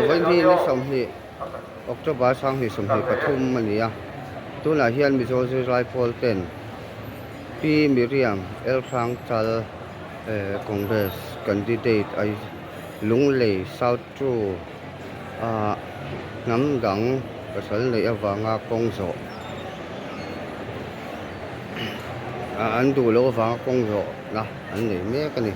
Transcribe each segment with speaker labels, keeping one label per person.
Speaker 1: วันที่นี่สมเหตุOctober สร้างเหตุสมเหตุปทุมมันนี่ตัวน่ะเฮียนมิโซซิไรโพลเต็นพี่มิเรียมเอลฟังจัลคอนเกรสแคนดิเดตไอลุงเล่เซาท์ทรูน้ำดังกษัตริย์เลยว่างากงโซอันดูโลวางกงโซนะอันนี้แม่กันนี่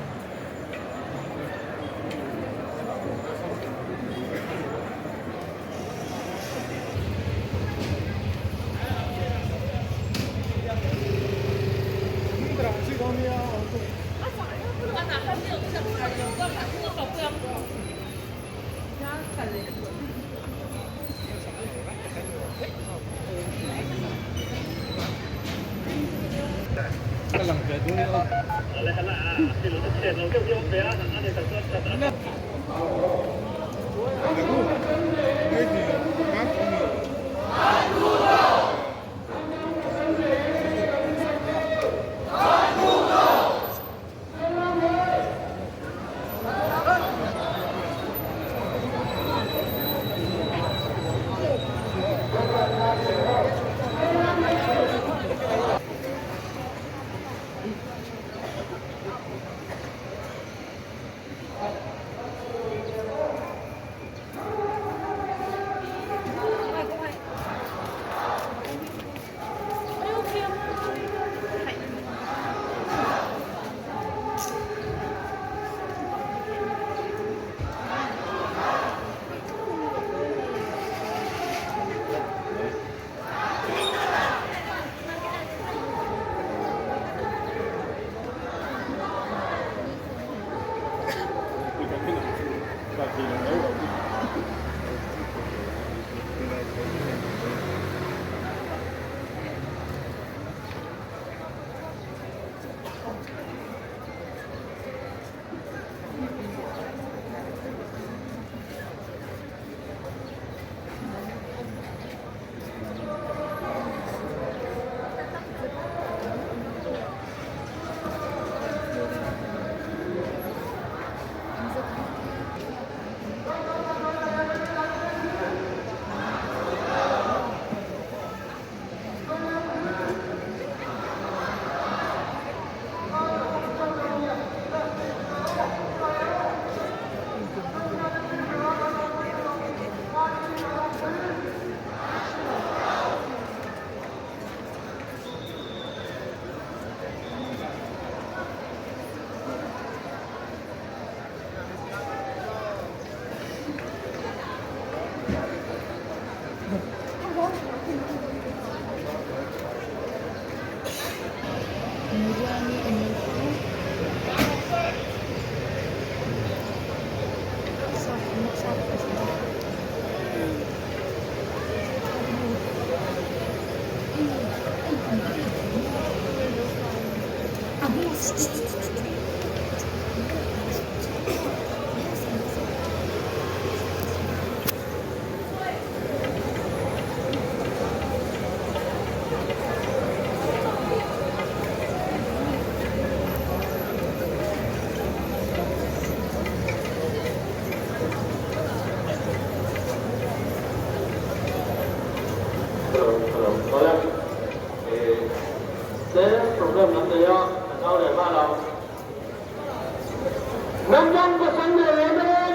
Speaker 2: Nandang pasang dere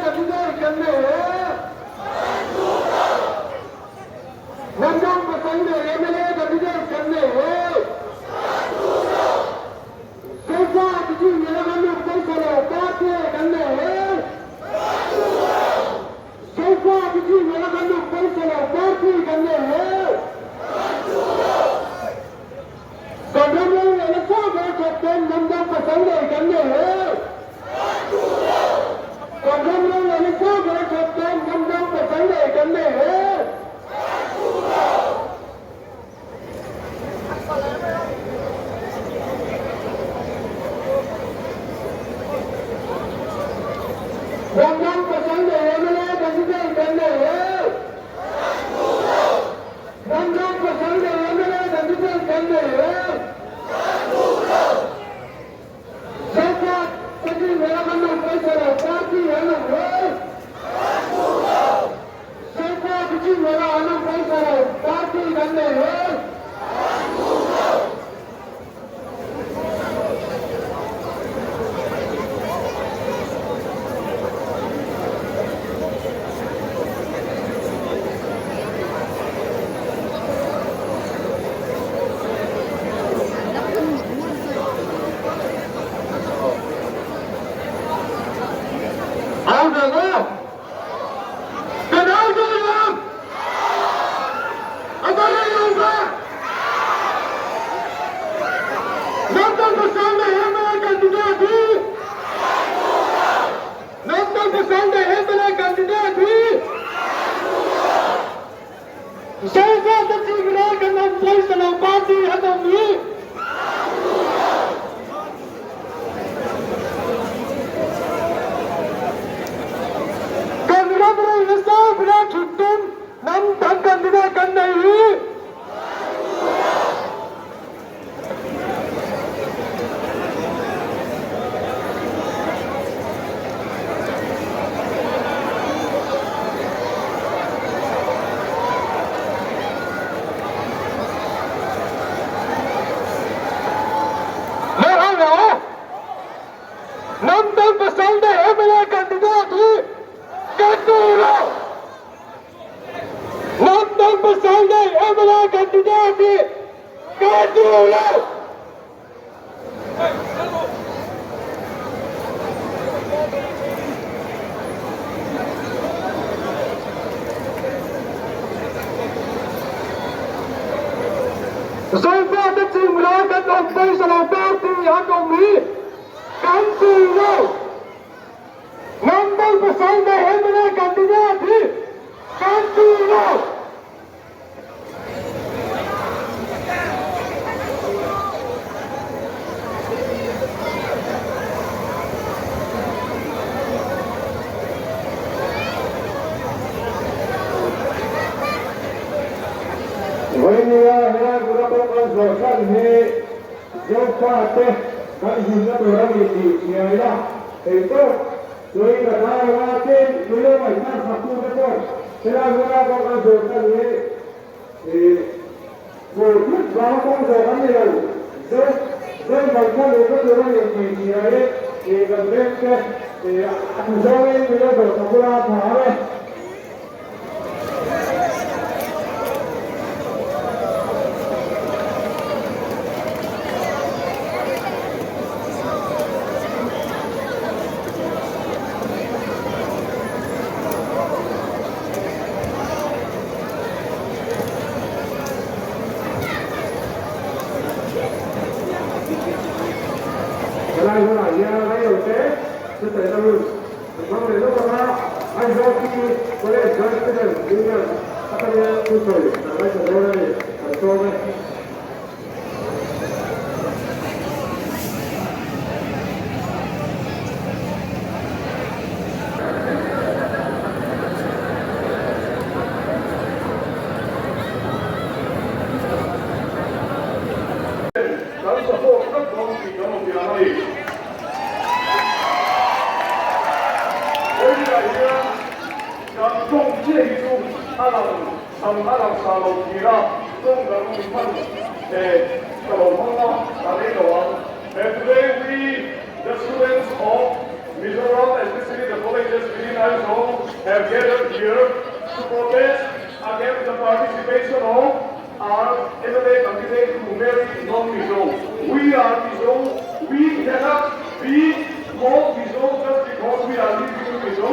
Speaker 2: kabigar kanne Nandang pasang dere kabigar kanne Sesa kiji nelagannu paisala paate kanne Sesa kiji nelagannu paisala paate kanne Kadamlu elasa gaten nandang pasang dere kanne Kadamlu elasa gaten nandang pasang dere kanne Kawngzawh Hnam Faisalau Party Hanami. Kawngzawh Hnam Bila Chutun Nam Tangkan Dina Kanai. Nandang pasal na MLA kandidati Katulo. Nandang pasal na MLA kandidati Katulo. Sofa the team lagat of Faisalau Party Hanami. Katulo. Nandang pasal na MLA kandidati Katulo.
Speaker 3: Wahiniya gurapang sosan he jauhate kan himna orang ini siapa itu soi kata wate dulu macam satu betul sekarang gurapang sosan he boleh gurapang sosan he lalu so macam itu orang ini siapa gambar ke Kawngzawh bila bersekolah bahaya. Selain yang lain okey, setelah itu, kalau itu apa, MZP boleh jadi dengan apa yang tujuh, apa yang boleh, betul. Kalau support tak boleh kita lagi.中介于阿拉沙路其他中港民分個路方啦，喺呢度啊。And today we, the students of Mizoram, especially the colleges within Kawngzawh, have gathered here to protest against the participation of our MLA candidate who married non-Mizo. We are Mizo. We cannot be called Mizo just because we are living in Mizo.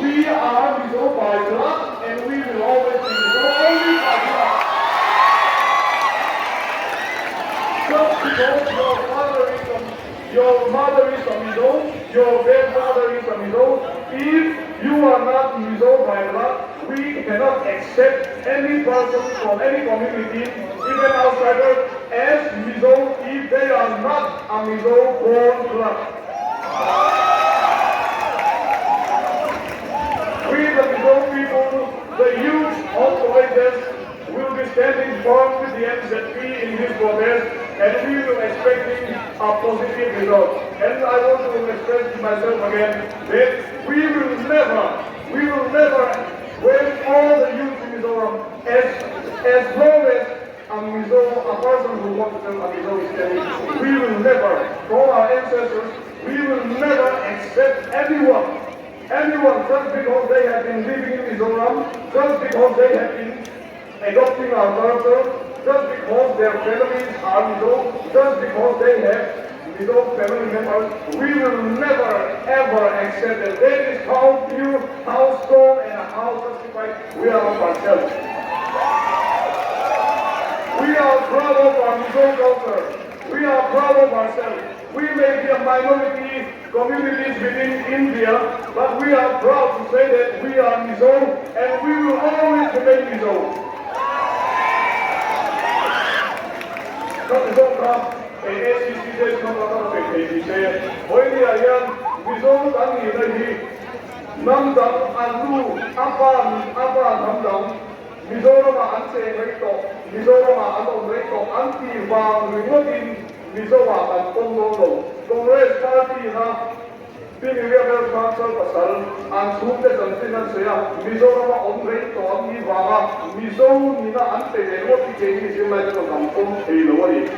Speaker 3: We are Mizo by blood, and we will always be Mizo only by blood. Just because your mother is a Mizo, your grandmother is a Mizo, if you are not Mizo by blood, we cannot accept any person from any community, even outsider, as Mizo if they are not a Mizo born blood. We, the Mizo people, the youth of colleges, will be standing firm with the MZP in this protest, and we will expecting a positive result. And I want to express myself again that we will never, when all the youth in Mizoram, as long as a person who wants to a Mizo is standing, we will never, from our ancestors, we will never accept anyone just because they have been living in Mizoram, just because they have been adopting our culture, just because their families are Mizo, just because they have Mizo family members, we will never ever accept that. That is how pure, how strong, and how justified we are of ourselves. We are proud of our Mizo culture. We are proud of ourselves. We may be a minority communities within India, but we are proud to say that we are Mizo, and we will always remain Mizo. SCC no matter what say. Hoy ayan Mizoram ang ilahi. Nam dam anu apa nam dam. Mizoram ang se rito. Mizoram ang rito anti bang ringotin Mizoram ang tonglo. Congress Party na Piniwiyabel Council pasal ang sunde santinan saya Mizoram ang rito ang ibanga Mizoram nina ante demo tikeni simay ko kampong ilawari.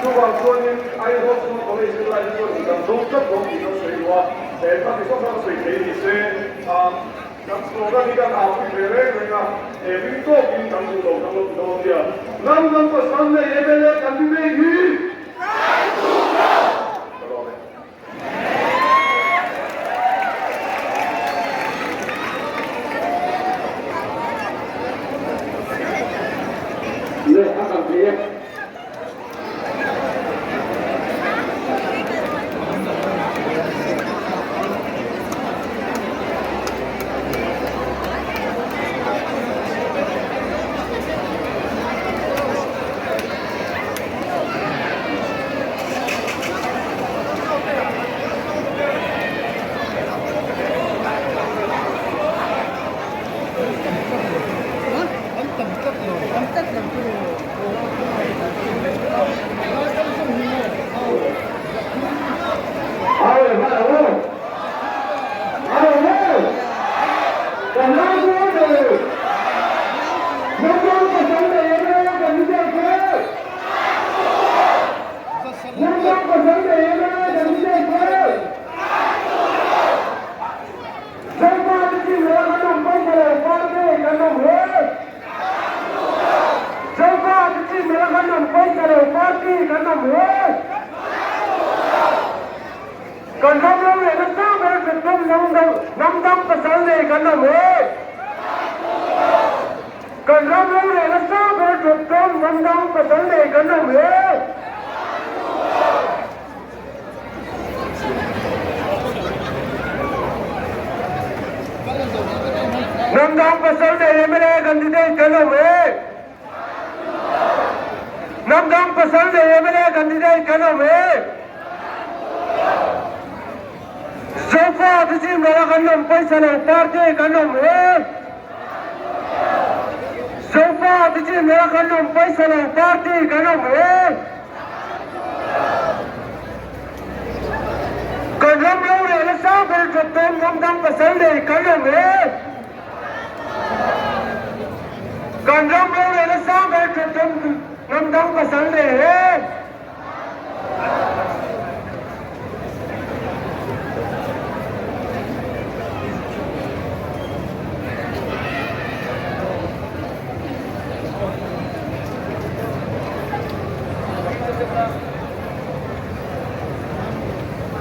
Speaker 3: Tuwa kunin ay host mo college life ko ng doktor ko dito sa iwa pati sa mga sa kay se ang slogan ni kan ako pere nga rito kin ang tulong ng dia nam pasan na MLA candidate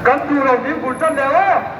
Speaker 2: Kan tu orang ni bultan dia.